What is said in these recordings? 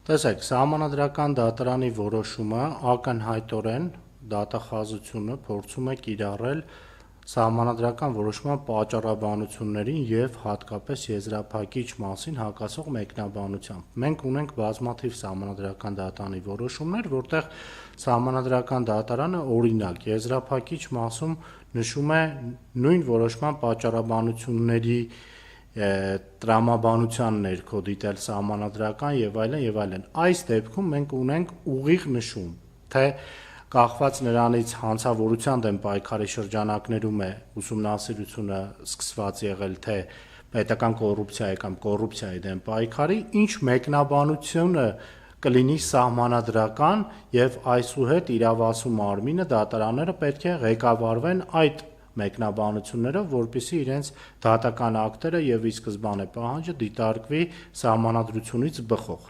Տեսեք, սահմանադրական դատարանի որոշումը ակնհայտորեն դատախազությունը փորձում է կիրառել սահմանադրական որոշման պատճառաբանություններին և հատկապես եզրափակիչ մասին հակասող մեկնաբանությամբ։ Մենք ունենք բազմաթիվ սահմանադրական դատարանի որոշումներ, որտեղ սահմանադրական դատարանը օրինակ եզրափակիչ մասում նշում է նույն որոշման պատճառաբանությունների տրամաբանության ներքո դիտել սահմանադրական եւ այլն։ Այս դեպքում մենք ունենք ուղիղ նշում, թե կախված նրանից հանցավորության դեմ պայքարի շրջանակներում է ուսումնասիրությունը սկսված եղել, թե պետական կոռուպցիայի կամ կոռուպցիայի դեմ պայքարի, ինչ մեկնաբանությունը կլինի սահմանադրական եւ այսուհետ իրավասու մարմինը դատարանները պետք է ղեկավարվեն այդ մեկնաբանություններով, որպեսզի իրենց դատական ակտերը եւ ի սկզբանե պահանջը դիտարկվի սահմանադրությունից բխող։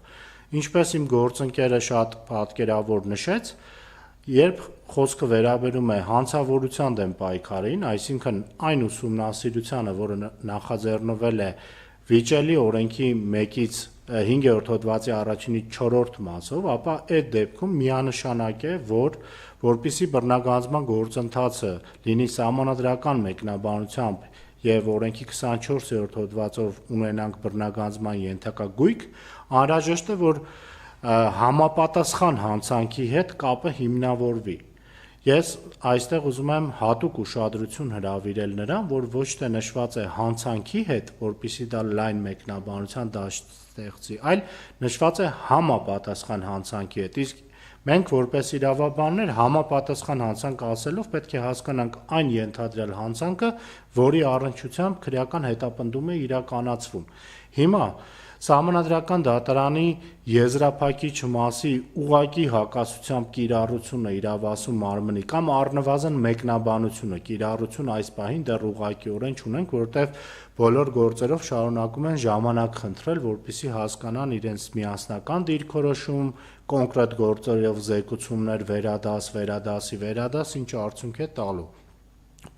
Ինչպես իմ գործընկերը շատ պատկերավոր նշեց, երբ խոսքը վերաբերում է հանցավորության դեմ պայքարին, այսինքն այն ուսումնասիրությանը, որը նախաձեռնվել է վիճելի օրենքի 1-ից 5-րդ հոդվածի 1-ից 4-րդ մասով, ապա այդ դեպքում միանշանակ է, որպեսզի բռնագանձման գործընթացը լինի սահմանադրական մեկնաբանությամբ եւ օրենքի 24-րդ հոդվածով ունենանք բռնագանձման ենթակա գույք, անհրաժեշտ է, որ համապատասխան հանցանքի հետ կապը հիմնավորվի։ Ես այստեղ ուզում եմ հատուկ ուշադրություն հրավիրել նրան, որ ոչ թե նշված է հանցանքի հետ, որպեսզի դա լայն մեկնաբանության դաշտ ստեղծի, այլ նշված է համապատասխան հանցանքի հետ։ Իսկ մենք որպես իրավաբաններ համապատասխան հանցանք ասելով պետք է հասկանանք այն ենթադրյալ հանցանքը, որի առնչությամբ քրեական հետապնդում է իրականացվում։ Հիմա սահմանադրական դատարանի եզրափակիչ մասի ուղղակի հակասությամբ կիրառությունը իրավասու մարմնի կամ առնվազն մեկնաբանությունը կիրառություն այս պահին դեռ ուղղակիորեն չունենք, որտեղ բոլոր գործերով շարունակում են ժամանակ խնդրել, որպեսզի հասկանան իրենց միասնական դիրքորոշում, կոնկրետ գործերով զեկուցումներ, վերադաս, ինչ արդյունք է տալու։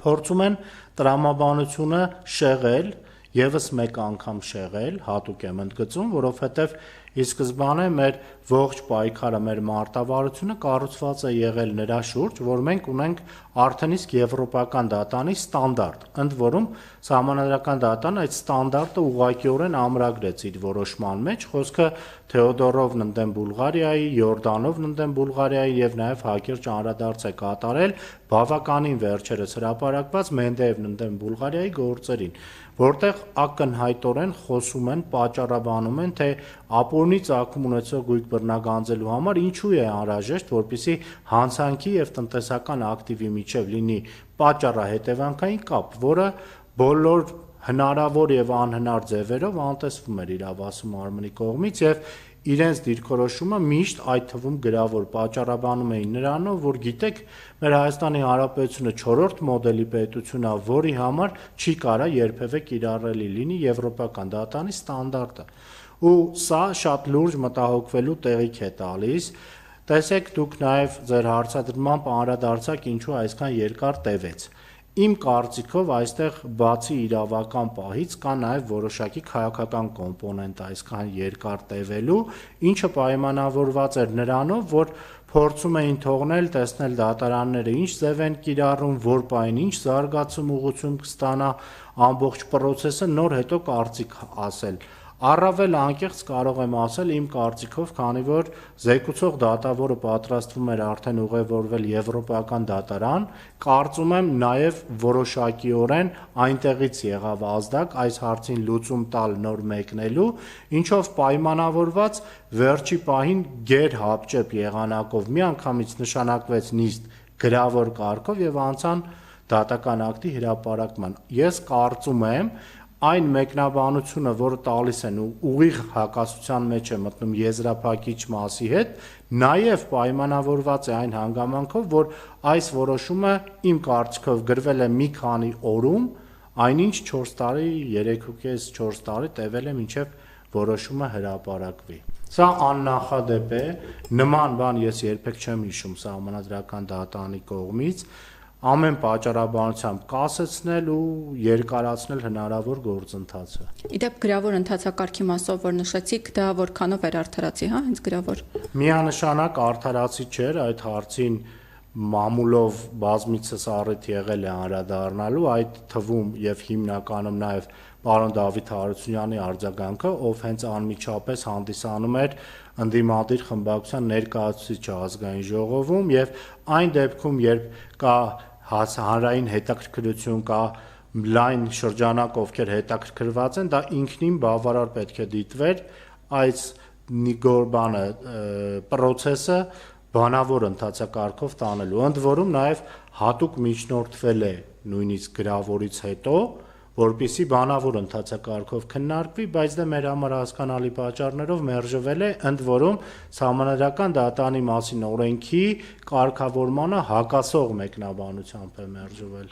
Փորձում են տրամաբանությունը շեղել, եւս մեկ անգամ շեղել, հատուկ եմ ընդգծում, որովհետեւ ի սկզբանե մեր ողջ պայքարը, մեր մարտավարությունը կառուցված է եղել նրա շուրջ, որ մենք ունենք արդեն իսկ եվրոպական դատանի ստանդարտ, ընդ որում սահմանադրական դատարանը այդ ստանդարտը ուղղակիորեն ամրագրեց իր որոշման մեջ, խոսքը Թեոդորովն ընդդեմ Բուլղարիայի, Յորդանովն ընդդեմ Բուլղարիայի եւ նաեւ հակիրճ անդրադարձ է կատարել բավականին վերջերս հրապարակված Մենդեևն ընդդեմ Բուլղարիայի գործերին, որտեղ ակնհայտորեն խոսում են, պատճառաբանում են, թե ապօրինի ծագում ունեցող գույք բռնագանձելու համար ինչու է անհրաժեշտ, որպեսզի հանցանքի եւ տնտեսական ակտիվի միջև լինի պատճառահետևանքային կապ, որը բոլոր հնարավոր եւ անհնար ձևերով անտեսվում էր իրավասու մարմնի կողմից եւ իրենց դիրքորոշումը միշտ այդ թվում գրավոր պատճառաբանում էին նրանով, որ գիտեք, մեր Հայաստանի Հանրապետությունը 4-րդ մոդելի պետություն է, որի համար չի կարա երբևէ կիրառելի լինի եվրոպական դատարանի ստանդարտը։ Ու սա շատ լուրջ մտահոգվելու տեղիք է տալիս։ Տեսեք, դուք նաեւ ձեր հարցադրմամբ անդրադարձաք, ինչու այսքան երկար տևեց։ Իմ կարծիքով այստեղ բացի իրավական պահից կա նաև որոշակի քաղաքական կոմպոնենտ այսքան երկար տևելու, ինչը պայմանավորված էր նրանով, որ փորձում էին թողնել, տեսնել դատարանները ինչ ձև են կիրառում, որ պահին ինչ զարգացում ուղղություն կստանա ամբողջ process-ը, նոր հետո կարծիք ասել։ Առավել անկեղծ կարող եմ ասել իմ կարծիքով, քանի որ զեկուցող դատավորը պատրաստվում էր արդեն ուղևորվել եվրոպական դատարան, կարծում եմ նաև որոշակիորեն այնտեղից եղավ ազդակ այս հարցին լուծում տալ նոր մեկնելու, ինչով պայմանավորված վերջի պահին գերհապճեպ եղանակով միանգամից նշանակվեց նիստ գրավոր կարգով եւ անցան դատական ակտի հրապարակման։ Ես կարծում եմ այն մեկնաբանությունը, որը տալիս են ուղիղ հակասության մեջ է մտնում եզրափակիչ մասի հետ, նաև պայմանավորված է այն հանգամանքով, որ այս որոշումը իմ կարծիքով գրվել է մի քանի օրում, այնինչ 4 տարի, 3.5-4 տարի տևել է մինչև որոշումը հրապարակվի։ Սա աննախադեպ է, նման բան ես երբեք չեմ հիշում սահմանադրական դատարանի կողմից, ամեն պատճառաբանությամբ կասեցնել ու երկարացնել հնարավոր գործընթացը։ Իդեպ գրավոր ընթացակարգի մասով որ նշեցիք, դա որքանով էր արդարացի, հա, հենց գրավոր։ Միանշանակ արդարացի չէր, այդ հարցին մամուլով բազմիցս առիթ եղել է անդրադառնալու, այդ թվում եւ հիմնականում նաեւ պարոն Դավիթ Հարությունյանի արձագանքը, ով հենց անմիջապես հանդիսանում էր ընդդիմադիր խմբակցության ներկայացուցիչը ազգային ժողովում եւ այն դեպքում, երբ կա հանրային հետաքրքրություն, կա լայն շրջանակ, ովքեր հետաքրքրված են, դա ինքնին բավարար պետք է դիտվեր այս նիգորբանը process-ը բանավոր ընթացակարգով տանելու։ Ընդ որում նաև հատուկ միջնորդվել է նույնիսկ գրավորից հետո, որպեսզի բանավոր ընթացակարգով քննարկվի, բայց դա մեր համար հասկանալի պատճառներով մերժվել է, ընդ որում Սահմանադրական դատարանի մասին օրենքի կարգավորմանը հակասող մեկնաբանությամբ է մերժվել։